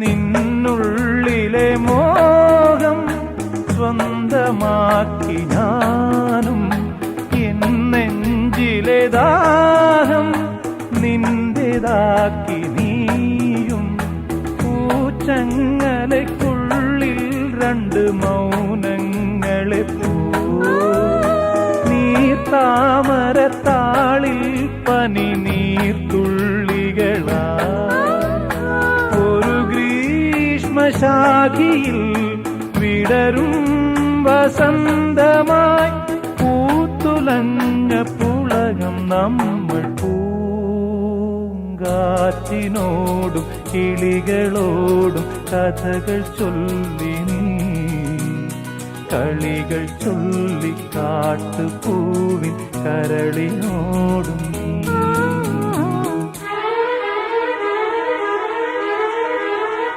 നിന്നുള്ളിലെ മോഹം സ്വന്തമാക്കി ഞാനും, എൻ നെഞ്ചിലെ ദാഹം നിന്റേതാക്കി നീയും. പൂച്ചങ്ങലയ്ക്കുള്ളിൽ രണ്ട് മൗനങ്ങളെ നീർത്താമരത്താളിൽ പനി നീർത്തുള്ളികളാ ഒരു ഗ്രീഷ്മശാഖിയിൽ വിടരും വസന്തമായി പൂത്തുലഞ്ഞ പുളകം നമ്മൾ പൂങ്കാറ്റിനോടും കിളികളോടും കഥകൾ ചൊല്ലി നീ കളികൾ ചൊല്ലി കാട്ടുപൂവിൻ കരളിനോടും